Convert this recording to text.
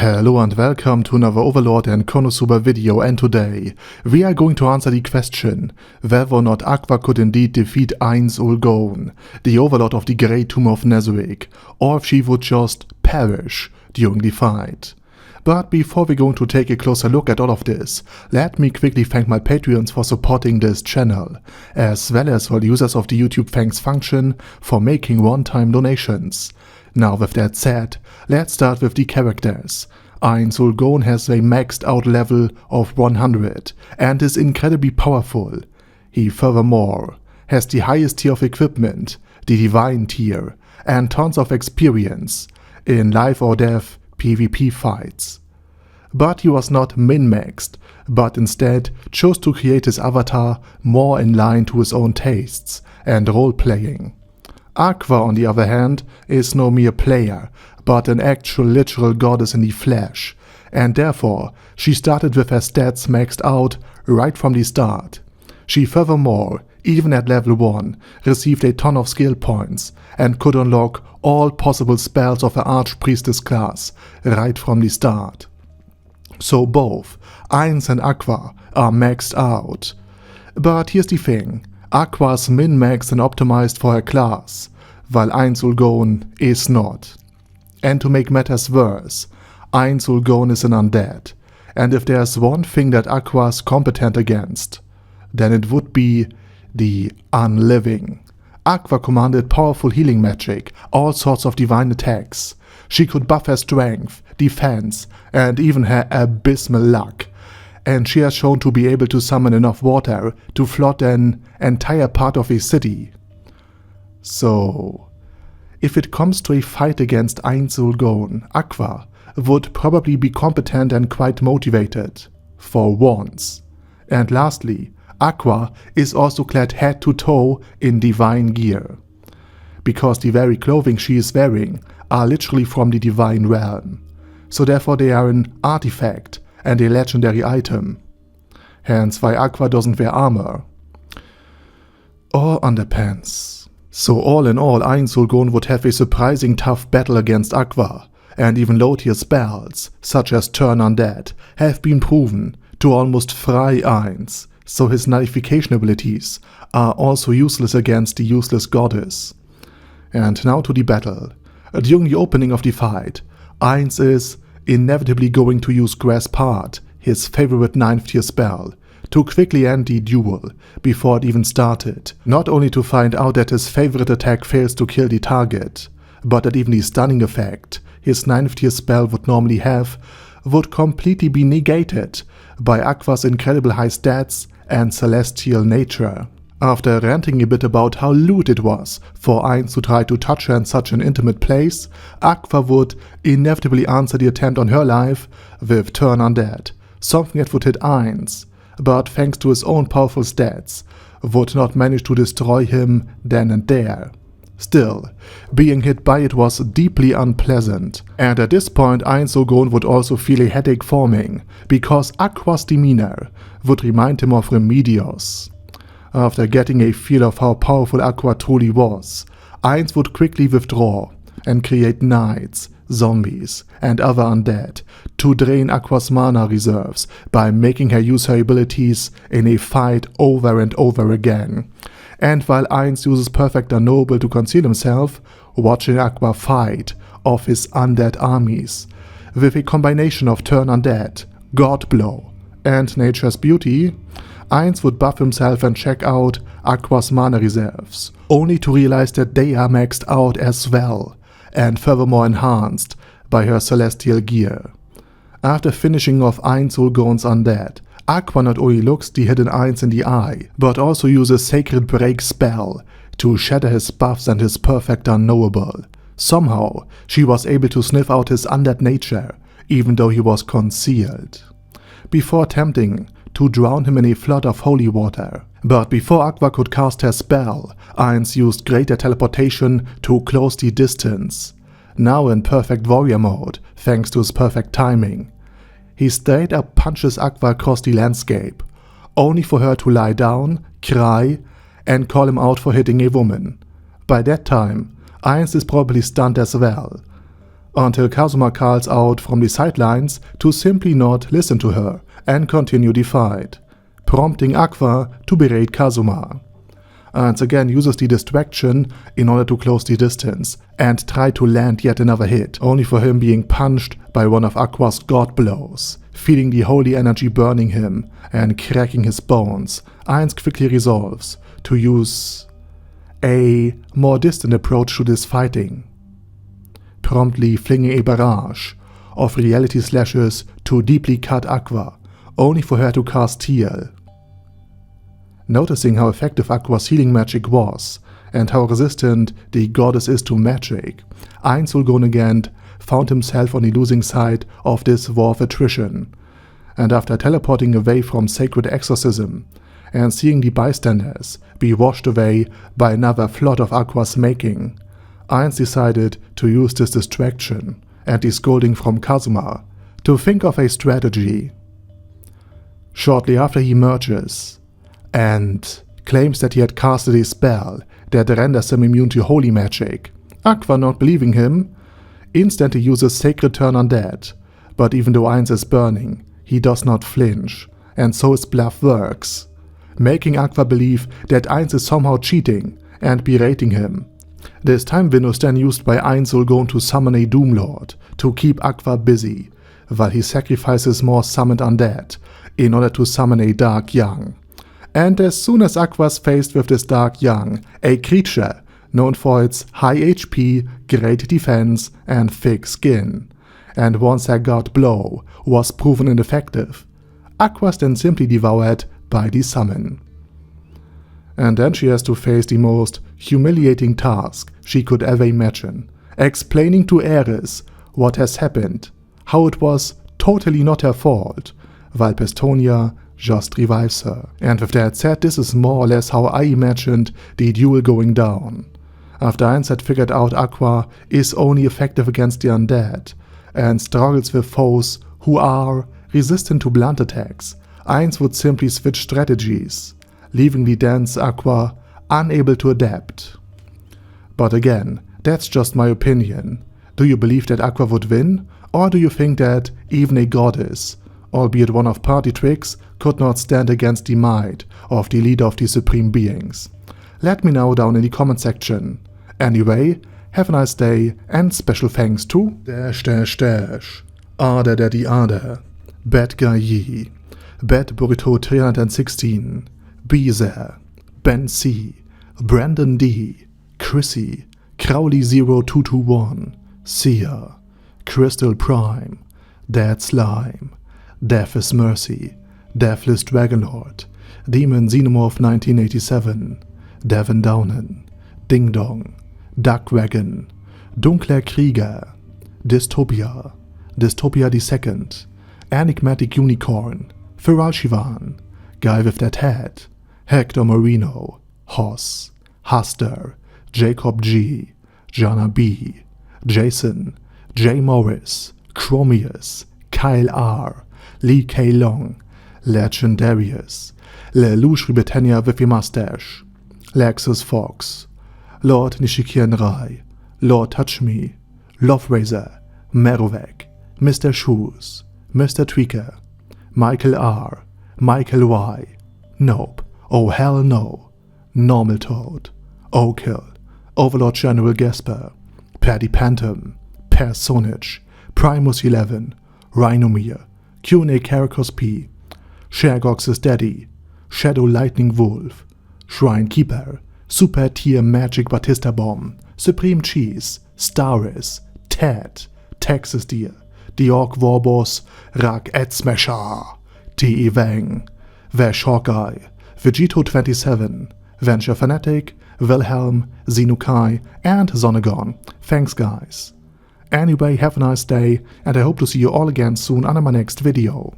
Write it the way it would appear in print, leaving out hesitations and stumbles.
Hello and welcome to another Overlord and Konosuba video, and today we are going to answer the question whether or not Aqua could indeed defeat Ainz Ooal Gown, the Overlord of the Great Tomb of Nezwick, or if she would just perish during the fight. But before we're going to take a closer look at all of this, let me quickly thank my Patreons for supporting this channel, as well as for the users of the YouTube thanks function for making one-time donations. Now with that said, let's start with the characters. Ainz Ooal Gown has a maxed out level of 100 and is incredibly powerful. He furthermore has the highest tier of equipment, the Divine tier, and tons of experience in life or death PvP fights. But he was not min-maxed, but instead chose to create his avatar more in line to his own tastes and role-playing. Aqua, on the other hand, is no mere player, but an actual literal goddess in the flesh, and therefore she started with her stats maxed out right from the start. She furthermore, even at level 1, received a ton of skill points and could unlock all possible spells of her Archpriestess class right from the start. So both Ainz and Aqua are maxed out. But here's the thing. Aqua's min-maxed and optimized for her class, while Ainz Ooal Gown is not. And to make matters worse, Ainz Ooal Gown is an undead, and if there's one thing that Aqua's competent against, then it would be the unliving. Aqua commanded powerful healing magic, all sorts of divine attacks. She could buff her strength, defense, and even her abysmal luck. And she has shown to be able to summon enough water to flood an entire part of a city. So, if it comes to a fight against Ainz Ooal Gown, Aqua would probably be competent and quite motivated, for once. And lastly, Aqua is also clad head to toe in divine gear, because the very clothing she is wearing are literally from the divine realm, so therefore they are an artifact and a legendary item, hence why Aqua doesn't wear armor or underpants. So all in all, Ainz Ooal Gown would have a surprising tough battle against Aqua, and even low tier spells, such as Turn Undead, have been proven to almost fry Ainz, so his nullification abilities are also useless against the useless goddess. And now to the battle. During the opening of the fight, Ainz is inevitably going to use Grasp Heart, his favorite 9th tier spell, to quickly end the duel before it even started, not only to find out that his favorite attack fails to kill the target, but that even the stunning effect his 9th tier spell would normally have would completely be negated by Aqua's incredible high stats and celestial nature. After ranting a bit about how lewd it was for Ainz to try to touch her in such an intimate place, Aqua would inevitably answer the attempt on her life with Turn Undead, something that would hit Ainz, but thanks to his own powerful stats, would not manage to destroy him then and there. Still, being hit by it was deeply unpleasant, and at this point Ainz Ooal Gown would also feel a headache forming, because Aqua's demeanor would remind him of Remedios. After getting a feel of how powerful Aqua truly was, Ainz would quickly withdraw and create knights, zombies, and other undead to drain Aqua's mana reserves by making her use her abilities in a fight over and over again. And while Ainz uses Perfect Unknowable to conceal himself, watching Aqua fight off his undead armies with a combination of Turn Undead, God Blow, and Nature's Beauty, Ainz would buff himself and check out Aqua's mana reserves, only to realize that they are maxed out as well, and furthermore enhanced by her celestial gear. After finishing off Ainz Ooal Gown's undead, Aqua not only looks the hidden Ainz in the eye, but also uses Sacred Break spell to shatter his buffs and his Perfect Unknowable. Somehow, she was able to sniff out his undead nature, even though he was concealed, before attempting to drown him in a flood of holy water. But before Aqua could cast her spell, Ainz used greater teleportation to close the distance. Now in perfect warrior mode, thanks to his perfect timing, he straight up punches Aqua across the landscape, only for her to lie down, cry, and call him out for hitting a woman. By that time, Ainz is probably stunned as well. until Kazuma calls out from the sidelines to simply not listen to her and continue the fight, prompting Aqua to berate Kazuma. Ainz again uses the distraction in order to close the distance and try to land yet another hit, only for him being punched by one of Aqua's god blows. Feeling the holy energy burning him and cracking his bones, Ainz quickly resolves to use a more distant approach to this fighting, promptly flinging a barrage of reality slashes to deeply cut Aqua, only for her to cast Teal. Noticing how effective Aqua's healing magic was and how resistant the goddess is to magic, Ainz Ooal Gown again found himself on the losing side of this war of attrition, and after teleporting away from sacred exorcism and seeing the bystanders be washed away by another flood of Aqua's making, Ainz decided to use this distraction and the scolding from Kazuma to think of a strategy. Shortly after he emerges and claims that he had casted a spell that renders him immune to holy magic, Aqua, not believing him, instantly uses Sacred Turn Undead, but even though Ainz is burning, he does not flinch, and so his bluff works, making Aqua believe that Ainz is somehow cheating and berating him. This time window is then used by Ainz Ooal Gown to summon a Doomlord to keep Aqua busy, while he sacrifices more summoned undead in order to summon a Dark Young. And as soon as Aqua is faced with this Dark Young, a creature known for its high HP, great defense, and thick skin, and once their god blow was proven ineffective, Aqua is then simply devoured by the summon. And then she has to face the most humiliating task she could ever imagine, explaining to Ares what has happened, how it was totally not her fault, while Pestonia just revives her. And with that said, this is more or less how I imagined the duel going down. After Ainz had figured out Aqua is only effective against the undead, and struggles with foes who are resistant to blunt attacks, Ainz would simply switch strategies, leaving the dense Aqua unable to adapt. But again, that's just my opinion. Do you believe that Aqua would win, or do you think that even a goddess, albeit one of party tricks, could not stand against the might of the leader of the supreme beings? Let me know down in the comment section. Anyway, have a nice day, and special thanks to Ada Daddy Ada, Bad Guy Yi, Bad Burrito 316, Beezer, Ben C, Brandon D, Chrissy, Crowley 0221, Sia, Crystal Prime, Dead Slime, Death is Mercy, Deathless Dragonlord, Demon Xenomorph 1987, Devin Downen, Ding Dong, Duckwagon, Dunkler Krieger, Dystopia, Dystopia II, Enigmatic Unicorn, Feral Shivan, Guy with That Head, Hector Marino, Hoss, Huster, Jacob G, Jana B, Jason, J. Morris, Chromius, Kyle R, Lee K. Long, Legendarius, Lelouch Britannia with a Mustache, Lexus Fox, Lord Nishikian Rai, Lord Touch Me, Love Razor, Merovec, Mr. Shoes, Mr. Tweaker, Michael R, Michael Y, Nope, Oh Hell No, Normal Toad, Okill, Overlord General Gasper, Paddy Pantom, Personage, Primus 11, Rhinomere, Q&A Caracos P, Shergox's Daddy, Shadow Lightning Wolf, Shrine Keeper, Super Tier Magic Batista Bomb, Supreme Cheese, Staris, Ted, Texas Deer, The Orc Warboss, Rak Ed Smasher, T.E. Wang, Vash Hawkeye, Vegito 27, Venture Fanatic, Wilhelm, Xenukai, and Zonagon. Thanks guys. Anyway, have a nice day, and I hope to see you all again soon on my next video.